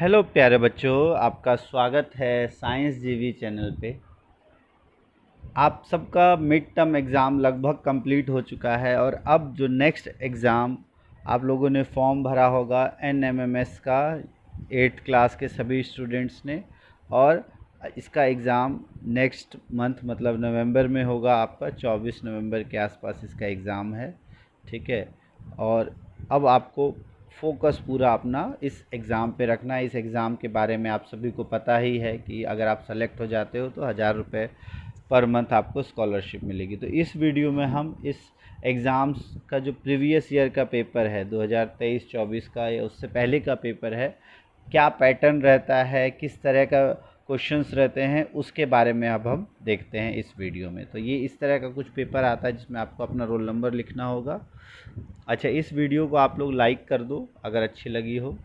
Hello प्यारे बच्चों, आपका स्वागत है साइंस जीवी चैनल पे। आप सबका मिड टर्म एग्ज़ाम लगभग कंप्लीट हो चुका है और अब जो नेक्स्ट एग्ज़ाम आप लोगों ने फॉर्म भरा होगा NMMS का 8th क्लास के सभी स्टूडेंट्स ने, और इसका एग्ज़ाम नेक्स्ट मंथ मतलब नवंबर में होगा। आपका 24 नवंबर के आसपास इसका एग्ज़ाम है, ठीक है। और अब आपको फोकस पूरा अपना इस एग्ज़ाम पे रखना है। इस एग्ज़ाम के बारे में आप सभी को पता ही है कि अगर आप सेलेक्ट हो जाते हो तो 1000 रुपये पर मंथ आपको स्कॉलरशिप मिलेगी। तो इस वीडियो में हम इस एग्ज़ाम्स का जो प्रीवियस ईयर का पेपर है 2023-24 का या उससे पहले का पेपर है, क्या पैटर्न रहता है, किस तरह का क्वेश्चंस रहते हैं, उसके बारे में अब हम देखते हैं इस वीडियो में। तो ये इस तरह का कुछ पेपर आता है जिसमें आपको अपना रोल नंबर लिखना होगा। अच्छा, इस वीडियो को आप लोग लाइक कर दो अगर अच्छी लगी हो,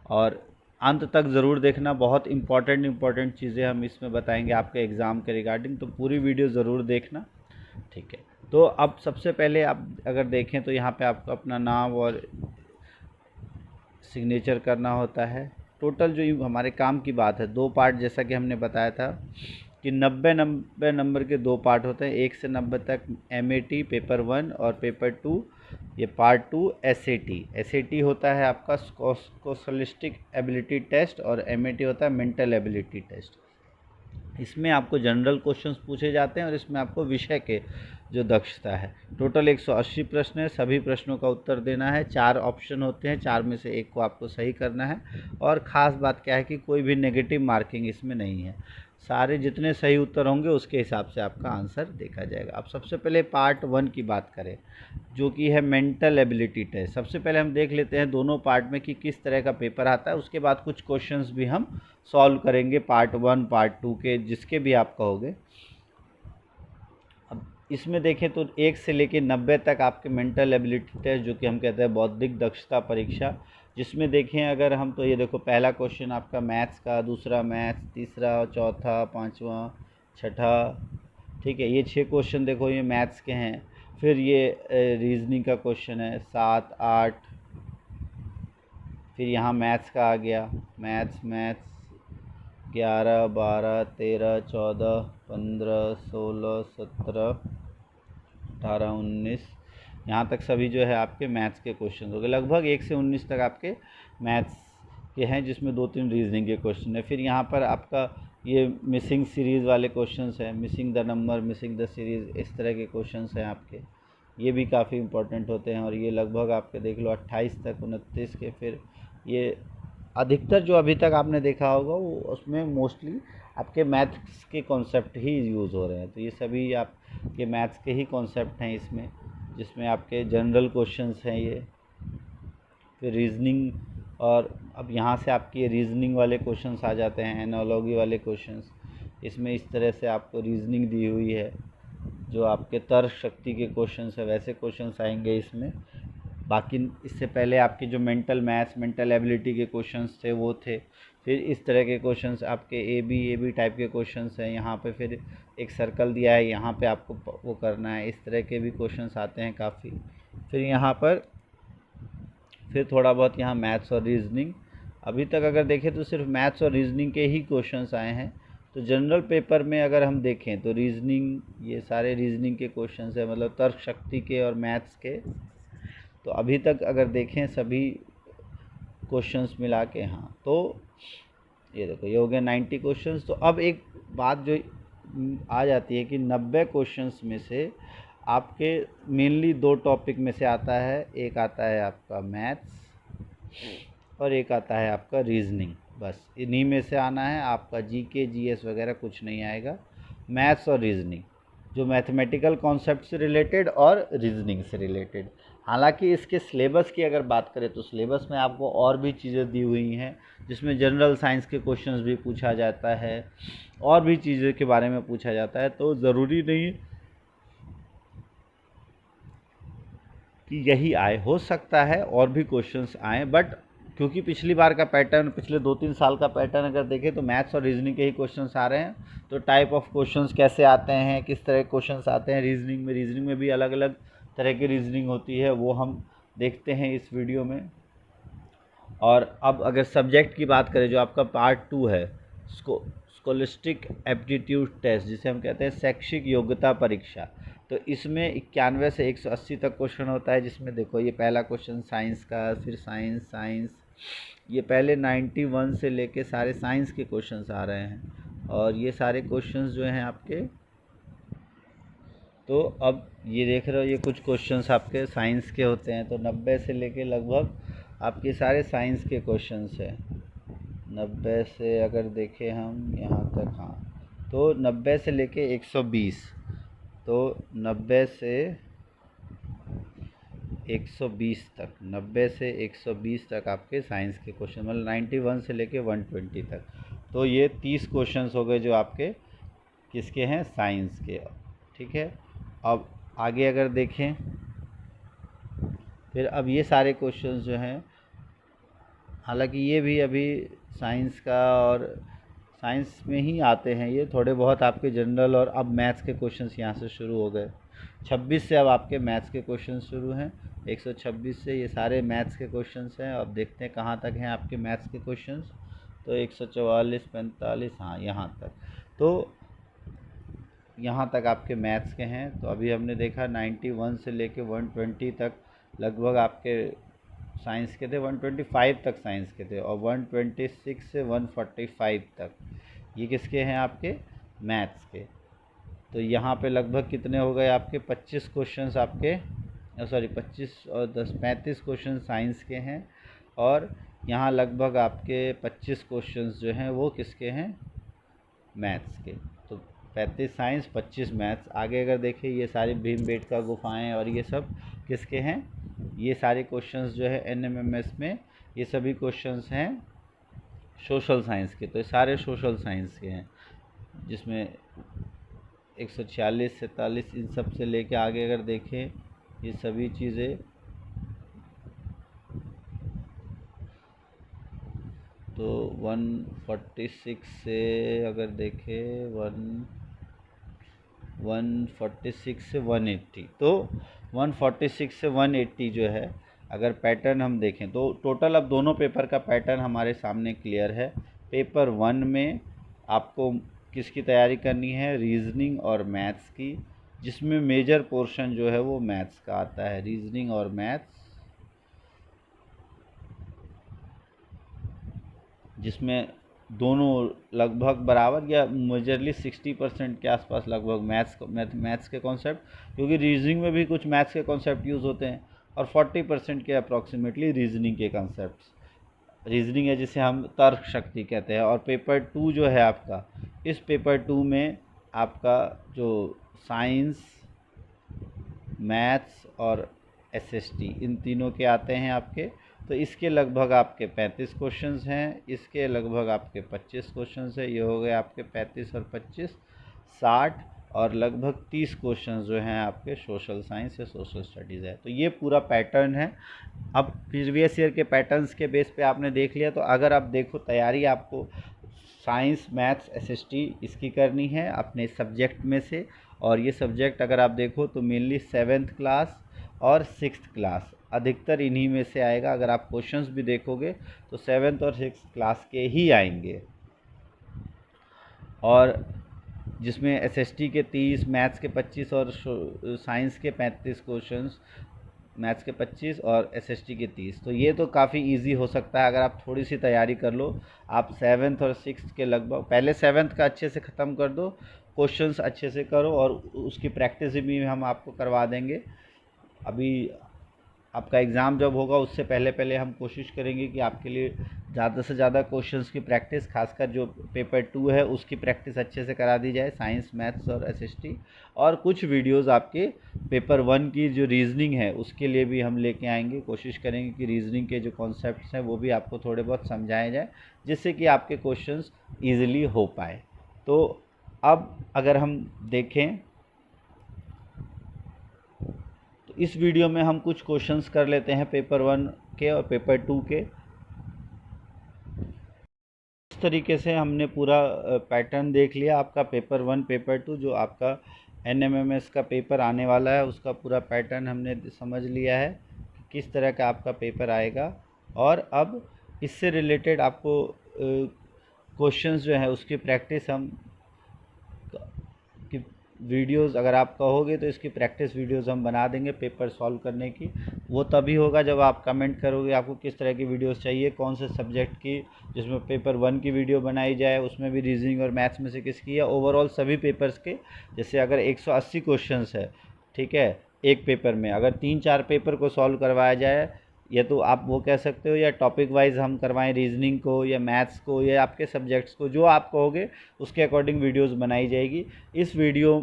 और अंत तक ज़रूर देखना। बहुत इम्पॉर्टेंट चीज़ें हम इसमें बताएंगे आपके एग्ज़ाम के रिगार्डिंग, तो पूरी वीडियो ज़रूर देखना, ठीक है। तो अब सबसे पहले आप अगर देखें तो यहाँ पे आपको अपना नाम और सिग्नेचर करना होता है। टोटल जो हमारे काम की बात है, 2 पार्ट जैसा कि हमने बताया था कि 90 नंबर के 2 पार्ट होते हैं, 1 से 90 तक MAT पेपर 1 और पेपर 2 ये पार्ट 2 SAT होता है आपका स्कोलिस्टिक एबिलिटी टेस्ट, और MAT होता है मेंटल एबिलिटी टेस्ट। इसमें आपको जनरल क्वेश्चंस पूछे जाते हैं और इसमें आपको विषय के जो दक्षता है। टोटल 180 प्रश्न है, सभी प्रश्नों का उत्तर देना है। 4 ऑप्शन होते हैं, 4 में से 1 को आपको सही करना है। और ख़ास बात क्या है कि कोई भी नेगेटिव मार्किंग इसमें नहीं है। सारे जितने सही उत्तर होंगे उसके हिसाब से आपका आंसर देखा जाएगा। अब सबसे पहले पार्ट 1 की बात करें, जो कि है मेंटल एबिलिटी टेस्ट। सबसे पहले हम देख लेते हैं दोनों पार्ट में कि किस तरह का पेपर आता है। उसके बाद कुछ क्वेश्चंस भी हम सॉल्व करेंगे पार्ट 1 पार्ट 2 के, जिसके भी आप कहोगे। अब इसमें देखें तो 1 से लेकर 90 तक आपके मेंटल एबिलिटी टेस्ट, जो कि हम कहते हैं बौद्धिक दक्षता परीक्षा, जिसमें देखें अगर हम तो ये देखो, पहला क्वेश्चन आपका मैथ्स का, दूसरा मैथ्स, तीसरा, चौथा, पांचवा, छठा, ठीक है। ये 6 क्वेश्चन देखो, ये मैथ्स के हैं। फिर ये रीजनिंग का क्वेश्चन है 7, 8। फिर यहाँ मैथ्स का आ गया, मैथ्स 11, 12, 13, 14, 15, 16, 17, 18, 19, यहाँ तक सभी जो है आपके मैथ्स के क्वेश्चन हो गए। लगभग 1 से 19 तक आपके मैथ्स के हैं, जिसमें 2-3 रीजनिंग के क्वेश्चन है। फिर यहाँ पर आपका ये मिसिंग सीरीज़ वाले क्वेश्चंस हैं, missing the number, missing the series, इस तरह के क्वेश्चंस हैं आपके। ये भी काफ़ी इंपॉर्टेंट होते हैं, और ये लगभग आपके देख लो 28 तक, 29 के। फिर ये अधिकतर जो अभी तक आपने देखा होगा वो उसमें मोस्टली आपके मैथ्स के कॉन्सेप्ट ही यूज़ हो रहे हैं। तो ये सभी आपके मैथ्स के ही कॉन्सेप्ट हैं इसमें, जिसमें आपके जनरल क्वेश्चंस हैं ये। फिर रीजनिंग, और अब यहाँ से आपके रीजनिंग वाले क्वेश्चंस आ जाते हैं, एनालॉजी वाले क्वेश्चंस। इसमें इस तरह से आपको रीजनिंग दी हुई है, जो आपके तर्क शक्ति के क्वेश्चंस है वैसे क्वेश्चंस आएंगे इसमें। बाकी इससे पहले आपके जो मेंटल मैथ्स, मेंटल एबिलिटी के क्वेश्चंस थे वो थे। फिर इस तरह के क्वेश्चंस आपके ए बी टाइप के क्वेश्चंस हैं यहाँ पे। फिर एक सर्कल दिया है, यहाँ पे आपको वो करना है। इस तरह के भी क्वेश्चंस आते हैं काफ़ी। फिर यहाँ पर फिर थोड़ा बहुत यहाँ मैथ्स और रीजनिंग। अभी तक अगर देखें तो सिर्फ मैथ्स और रीजनिंग के ही क्वेश्चंस आए हैं। तो जनरल पेपर में अगर हम देखें तो रीजनिंग, ये सारे रीजनिंग के क्वेश्चंस हैं, मतलब तर्क शक्ति के और मैथ्स के। तो अभी तक अगर देखें सभी क्वेश्चंस मिला के, हाँ, तो ये देखो ये हो गया 90 क्वेश्चंस। तो अब एक बात जो आ जाती है कि 90 क्वेश्चंस में से आपके मेनली 2 टॉपिक में से आता है। एक आता है आपका मैथ्स और एक आता है आपका रीजनिंग। बस इन्हीं में से आना है आपका। जीके जीएस वगैरह कुछ नहीं आएगा। मैथ्स और रीजनिंग, जो मैथमेटिकल कॉन्सेप्ट से रिलेटेड और रीजनिंग से रिलेटेड। हालांकि इसके सिलेबस की अगर बात करें तो सिलेबस में आपको और भी चीज़ें दी हुई हैं, जिसमें जनरल साइंस के क्वेश्चंस भी पूछा जाता है, और भी चीज़ों के बारे में पूछा जाता है। तो ज़रूरी नहीं कि यही आए, हो सकता है और भी क्वेश्चंस आएँ, बट क्योंकि पिछली बार का पैटर्न, पिछले 2-3 साल का पैटर्न अगर देखें तो मैथ्स और रीजनिंग के ही क्वेश्चंस आ रहे हैं। तो टाइप ऑफ क्वेश्चंस कैसे आते हैं, किस तरह के क्वेश्चंस आते हैं रीजनिंग में भी अलग अलग तरह की रीजनिंग होती है, वो हम देखते हैं इस वीडियो में। और अब अगर सब्जेक्ट की बात करें, जो आपका पार्ट 2 है, स्कोलिस्टिक एप्टीट्यूड टेस्ट, जिसे हम कहते हैं शैक्षिक योग्यता परीक्षा, तो इसमें 91 से 180 तक क्वेश्चन होता है। जिसमें देखो ये पहला क्वेश्चन साइंस का, फिर साइंस, ये पहले 91 से लेके सारे साइंस के क्वेश्चंस आ रहे हैं। और ये सारे क्वेश्चंस जो हैं आपके, तो अब ये देख रहे हो, ये कुछ क्वेश्चंस आपके साइंस के होते हैं। तो 90 से लेके लगभग आपके सारे साइंस के क्वेश्चंस हैं। 90 से अगर देखें हम यहाँ तक, हाँ, तो 90 से लेके 120, तो 90 से 120 तक, 90 से 120 तक आपके साइंस के क्वेश्चन, मतलब 91 से लेके 120 तक। तो ये 30 क्वेश्चंस हो गए जो आपके किसके हैं, साइंस के। ठीक है, अब आगे अगर देखें, फिर अब ये सारे क्वेश्चंस जो हैं, हालांकि ये भी अभी साइंस का और साइंस में ही आते हैं, ये थोड़े बहुत आपके जनरल, और अब मैथ्स के क्वेश्चंस यहाँ से शुरू हो गए। 26 से अब आपके मैथ्स के क्वेश्चन शुरू हैं। 126 से ये सारे मैथ्स के क्वेश्चंस हैं। अब देखते हैं कहाँ तक हैं आपके मैथ्स के क्वेश्चंस। तो 144, 45, हाँ, यहाँ तक। तो यहाँ तक आपके मैथ्स के हैं। तो अभी हमने देखा 91 से लेके 120 तक लगभग आपके साइंस के थे, 125 तक साइंस के थे, और 126 से 145 तक ये किसके हैं, आपके मैथ्स के। तो यहाँ पे लगभग कितने हो गए आपके, 25 क्वेश्चंस आपके, सॉरी 25 और 10, 35 क्वेश्चन साइंस के हैं। और यहाँ लगभग आपके 25 क्वेश्चंस जो हैं वो किसके हैं, मैथ्स के। तो 35 साइंस, 25 मैथ्स। आगे अगर देखें, ये सारी भीमबेटका गुफाएं और ये सब किसके हैं, ये सारे क्वेश्चंस जो है NMMS में, ये सभी क्वेश्चंस हैं सोशल साइंस के। तो ये सारे सोशल साइंस के हैं, जिसमें 146, 47, इन सब से लेके आगे अगर देखें, ये सभी चीज़ें, तो 146 से अगर देखें 146 से 180, तो 146 से 180 जो है, अगर पैटर्न हम देखें तो टोटल अब दोनों पेपर का पैटर्न हमारे सामने क्लियर है। पेपर 1 में आपको किसकी तैयारी करनी है, रीजनिंग और मैथ्स की, जिसमें मेजर पोर्शन जो है वो मैथ्स का आता है। रीजनिंग और मैथ्स, जिसमें दोनों लगभग बराबर या मेजरली 60% के आसपास लगभग मैथ्स के कॉन्सेप्ट, क्योंकि रीजनिंग में भी कुछ मैथ्स के कॉन्सेप्ट यूज़ होते हैं, और 40% के अप्रॉक्सीमेटली रीजनिंग के कॉन्सेप्ट्स। रीजनिंग है जिसे हम तर्क शक्ति कहते हैं। और पेपर 2 जो है आपका, इस पेपर 2 में आपका जो साइंस, मैथ्स और SST, इन तीनों के आते हैं आपके। तो इसके लगभग आपके 35 क्वेश्चंस हैं, इसके लगभग आपके 25 क्वेश्चंस है। ये हो गए आपके 35 और 25, 60, और लगभग 30 क्वेश्चंस जो हैं आपके सोशल साइंस या सोशल स्टडीज़ है। तो ये पूरा पैटर्न है। अब प्रीवियस ईयर के पैटर्न्स के बेस पे आपने देख लिया। तो अगर आप देखो, तैयारी आपको साइंस, मैथ्स, SST इसकी करनी है अपने सब्जेक्ट में से। और ये सब्जेक्ट अगर आप देखो तो मेनली 7th क्लास और 6th क्लास अधिकतर इन्हीं में से आएगा। अगर आप क्वेश्चंस भी देखोगे तो 7th और 6th क्लास के ही आएंगे। और जिसमें SST के 30, मैथ्स के 25 और साइंस के 35 क्वेश्चंस, मैथ्स के 25 और SST के 30। तो ये तो काफ़ी इजी हो सकता है अगर आप थोड़ी सी तैयारी कर लो। आप 7th और 6th के लगभग, पहले 7th का अच्छे से ख़त्म कर दो, क्वेश्चंस अच्छे से करो, और उसकी प्रैक्टिस भी हम आपको करवा देंगे। अभी आपका एग्ज़ाम जब होगा उससे पहले हम कोशिश करेंगे कि आपके लिए ज़्यादा से ज़्यादा क्वेश्चंस की प्रैक्टिस, खासकर जो पेपर 2 है उसकी प्रैक्टिस अच्छे से करा दी जाए, साइंस, मैथ्स और SST। और कुछ वीडियोस आपके पेपर 1 की जो रीजनिंग है उसके लिए भी हम लेके आएंगे। कोशिश करेंगे कि रीजनिंग के जो कॉन्सेप्ट्स हैं वो भी आपको थोड़े बहुत समझाए जाए, जिससे कि आपके क्वेश्चंस ईज़िली हो पाए। तो अब अगर हम देखें, इस वीडियो में हम कुछ क्वेश्चंस कर लेते हैं पेपर 1 के और पेपर 2 के। इस तरीके से हमने पूरा पैटर्न देख लिया आपका पेपर 1, पेपर 2, जो आपका NMMS का पेपर आने वाला है उसका पूरा पैटर्न हमने समझ लिया है कि किस तरह का आपका पेपर आएगा। और अब इससे रिलेटेड आपको क्वेश्चंस जो है उसकी प्रैक्टिस हम कि वीडियोस अगर आप कहोगे तो इसकी प्रैक्टिस वीडियोस हम बना देंगे पेपर सॉल्व करने की। वो तभी होगा जब आप कमेंट करोगे आपको किस तरह की वीडियोस चाहिए, कौन से सब्जेक्ट की, जिसमें पेपर 1 की वीडियो बनाई जाए, उसमें भी रीजनिंग और मैथ्स में से किसकी, या ओवरऑल सभी पेपर्स के। जैसे अगर 180 क्वेश्चंस है, ठीक है, एक पेपर में अगर 3-4 पेपर को सॉल्व करवाया जाए, या तो आप वो कह सकते हो, या टॉपिक वाइज हम करवाएं रीजनिंग को या मैथ्स को या आपके सब्जेक्ट्स को, जो आप कहोगे उसके अकॉर्डिंग वीडियोस बनाई जाएगी। इस वीडियो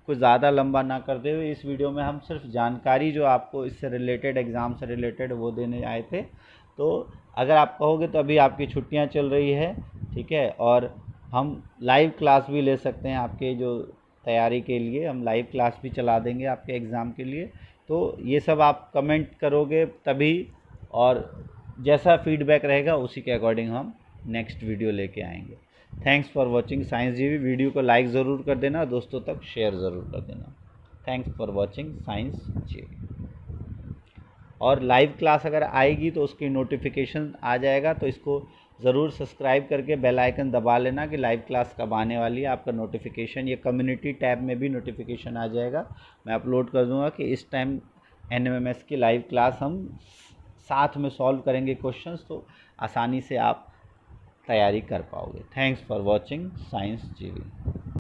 को ज़्यादा लंबा ना करते हुए इस वीडियो में हम सिर्फ जानकारी जो आपको इससे रिलेटेड, एग्ज़ाम से रिलेटेड, वो देने आए थे। तो अगर आप कहोगे तो अभी आपकी छुट्टियां चल रही है, ठीक है, और हम लाइव क्लास भी ले सकते हैं आपके जो तैयारी के लिए, हम लाइव क्लास भी चला देंगे आपके एग्ज़ाम के लिए। तो ये सब आप कमेंट करोगे तभी, और जैसा फीडबैक रहेगा उसी के अकॉर्डिंग हम नेक्स्ट वीडियो लेके आएंगे। थैंक्स फॉर वॉचिंग साइंस जीवी। वीडियो को लाइक ज़रूर कर देना, दोस्तों तक शेयर ज़रूर कर देना। थैंक्स फॉर वॉचिंग साइंस जीवी। और लाइव क्लास अगर आएगी तो उसकी नोटिफिकेशन आ जाएगा, तो इसको ज़रूर सब्सक्राइब करके बेल आइकन दबा लेना कि लाइव क्लास कब आने वाली है। आपका नोटिफिकेशन, ये कम्युनिटी टैब में भी नोटिफिकेशन आ जाएगा। मैं अपलोड कर दूंगा कि इस टाइम NMMS की लाइव क्लास हम साथ में सॉल्व करेंगे क्वेश्चंस, तो आसानी से आप तैयारी कर पाओगे। थैंक्स फॉर वॉचिंग साइंस जीवी।